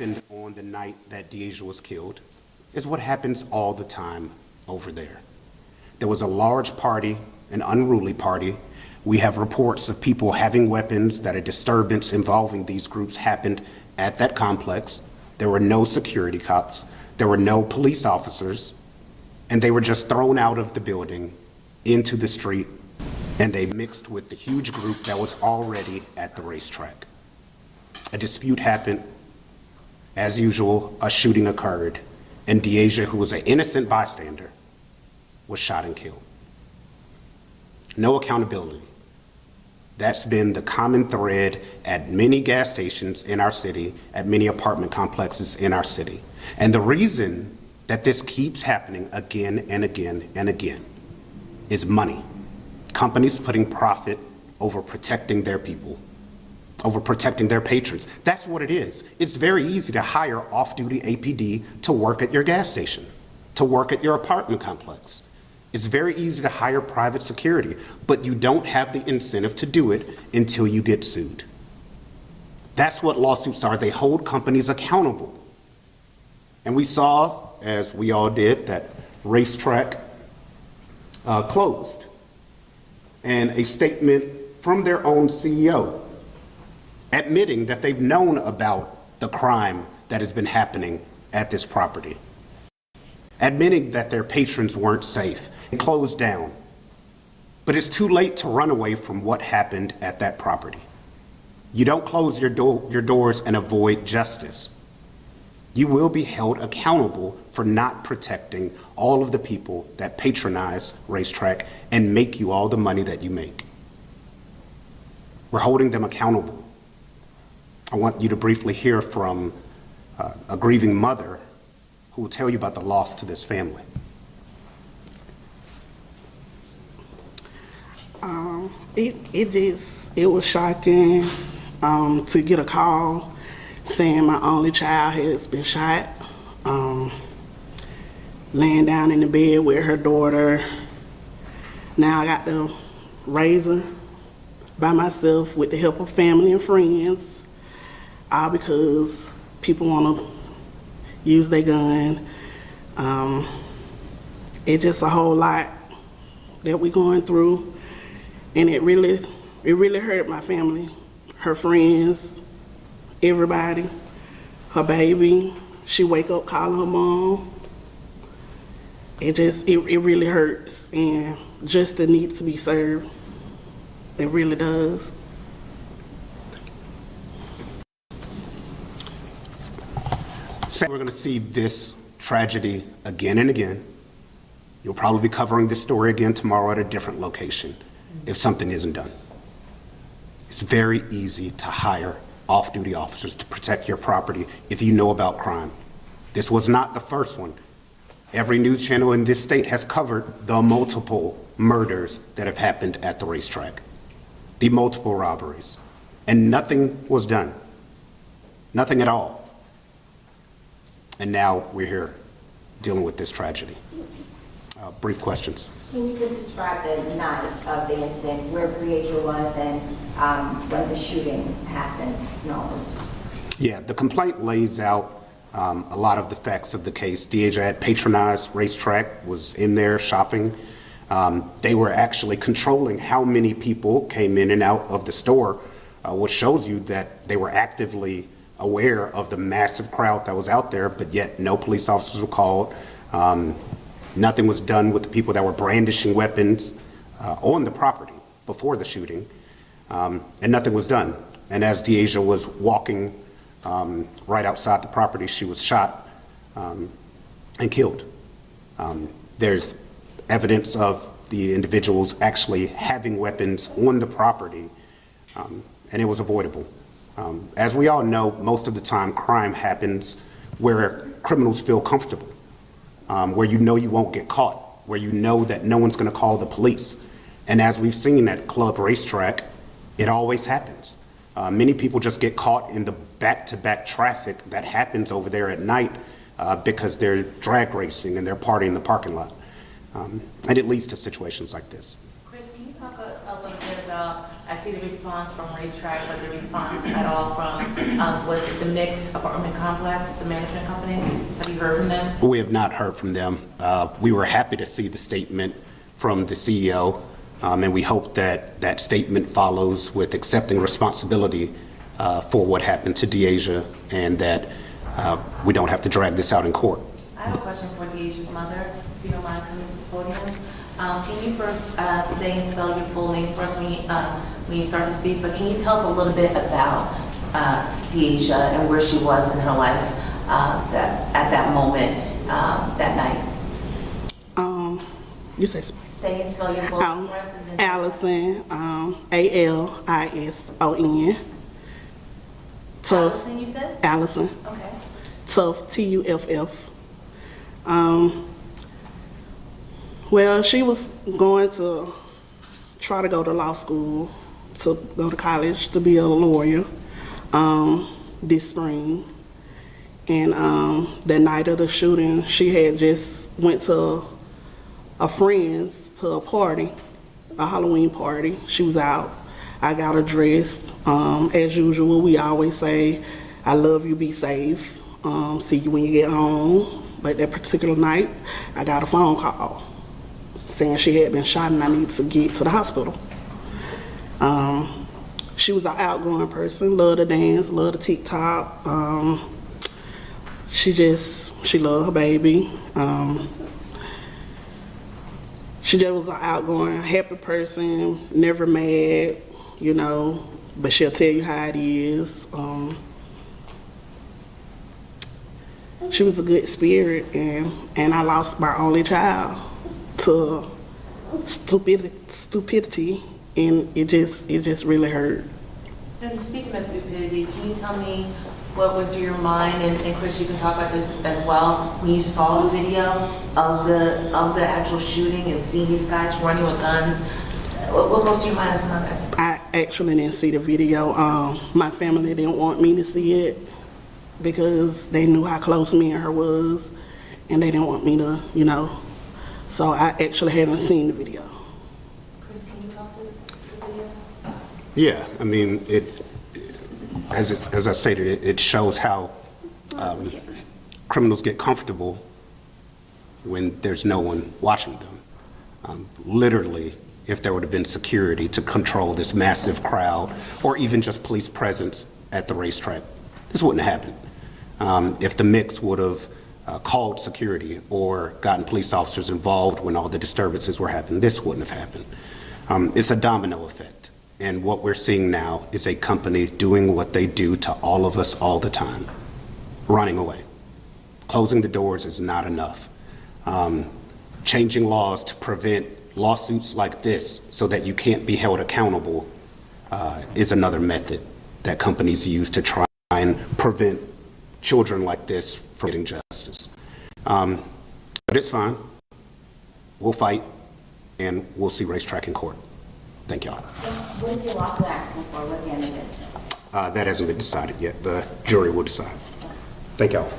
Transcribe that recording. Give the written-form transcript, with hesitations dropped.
happened on the night that Deia was killed is what happens all the time over there. There was a large party, an unruly party. We have reports of people having weapons, that a disturbance involving these groups happened at that complex. There were no security cops, there were no police officers, and they were just thrown out of the building into the street, and they mixed with the huge group that was already at the racetrack. A dispute happened. As usual, a shooting occurred, and Deia, who was an innocent bystander, was shot and killed. No accountability. That's been the common thread at many gas stations in our city, at many apartment complexes in our city. And the reason that this keeps happening again and again and again is money. Companies putting profit over protecting their people, over protecting their patrons. That's what it is. It's very easy to hire off-duty APD to work at your gas station, to work at your apartment complex. It's very easy to hire private security, but you don't have the incentive to do it until you get sued. That's what lawsuits are. They hold companies accountable. And we saw, as we all did, that RaceTrac closed. And a statement from their own CEO admitting that they've known about the crime that has been happening at this property, admitting that their patrons weren't safe and closed down. But it's too late to run away from what happened at that property. You don't close your doors and avoid justice. You will be held accountable for not protecting all of the people that patronize RaceTrac and make you all the money that you make. We're holding them accountable. I want you to briefly hear from a grieving mother who will tell you about the loss to this family. It was shocking to get a call saying my only child has been shot, laying down in the bed with her daughter. Now I got to raise her by myself with the help of family and friends, all because people want to use their gun. It's just a whole lot that we're going through, and it really hurt my family, her friends, everybody, her baby. She wake up calling her mom. It really hurts, and justice needs to be served. It really does. So we're going to see this tragedy again and again. You'll probably be covering this story again tomorrow at a different location if something isn't done. It's very easy to hire off-duty officers to protect your property if you know about crime. This was not the first one. Every news channel in this state has covered the multiple murders that have happened at the racetrack, the multiple robberies, and nothing was done. Nothing at all. And now we're here dealing with this tragedy. Brief questions. Can you describe the night of the incident, where Deia was and when the shooting happened? Yeah, the complaint lays out a lot of the facts of the case. Deia had patronized RaceTrac, was in there shopping. They were actually controlling how many people came in and out of the store, which shows you that they were actively aware of the massive crowd that was out there, but yet no police officers were called. Nothing was done with the people that were brandishing weapons on the property before the shooting, and nothing was done. And as Deia was walking right outside the property, she was shot and killed. There's evidence of the individuals actually having weapons on the property, and it was avoidable. As we all know, most of the time crime happens where criminals feel comfortable, where you know you won't get caught, where you know that no one's going to call the police. And as we've seen at Club RaceTrac, it always happens. Many people just get caught in the back-to-back traffic that happens over there at night because they're drag racing and they're partying in the parking lot. And it leads to situations like this. Chris, can you talk a little bit about, I see the response from RaceTrac, but the response at all from, was it the Mix Apartment Complex, the management company? Have you heard from them? We have not heard from them. We were happy to see the statement from the CEO, and we hope that that statement follows with accepting responsibility for what happened to Deia, and that we don't have to drag this out in court. I have a question for Deia's mother, if you don't mind coming to the podium. Can you first say and spell your full name for us when you start to speak? But can you tell us a little bit about Deia and where she was in her life at that moment, that night? You say Say and spell your full name for us. And then- Allison, Alison. Tough, Allison, you said? Allison. Okay. Tough, Tuff. Well, she was going to try to go to law school, to go to college to be a lawyer this spring. And the night of the shooting, she had just went to a friend's to a party, a Halloween party. She was out. I got her dressed. As usual, we always say, I love you, be safe. See you when you get home. But that particular night, I got a phone call saying she had been shot and I needed to get to the hospital. She was an outgoing person, loved to dance, loved to TikTok. She loved her baby. She just was an outgoing, happy person, never mad, you know, but she'll tell you how it is. She was a good spirit, and I lost my only child to stupidity, and it just really hurt. And speaking of stupidity, can you tell me what went through your mind, and Chris, you can talk about this as well, when you saw the video of the actual shooting and seeing these guys running with guns? What goes through your mind as a mother? I actually didn't see the video. My family didn't want me to see it because they knew how close me and her was, and they didn't want me to, you know. So I actually hadn't seen the video. Chris, can you talk to the video? Yeah, I mean, as I stated, it shows how criminals get comfortable when there's no one watching them. Literally, if there would have been security to control this massive crowd, or even just police presence at the racetrack, this wouldn't have happened. If the mix would have called security or gotten police officers involved when all the disturbances were happening, this wouldn't have happened. It's a domino effect. And what we're seeing now is a company doing what they do to all of us all the time, running away. Closing the doors is not enough. Changing laws to prevent lawsuits like this so that you can't be held accountable is another method that companies use to try and prevent children like this from getting justice. But it's fine. We'll fight, and we'll see RaceTrac in court. Thank y'all. What is your lawsuit asking for? What damages? That hasn't been decided yet. The jury will decide. Thank y'all.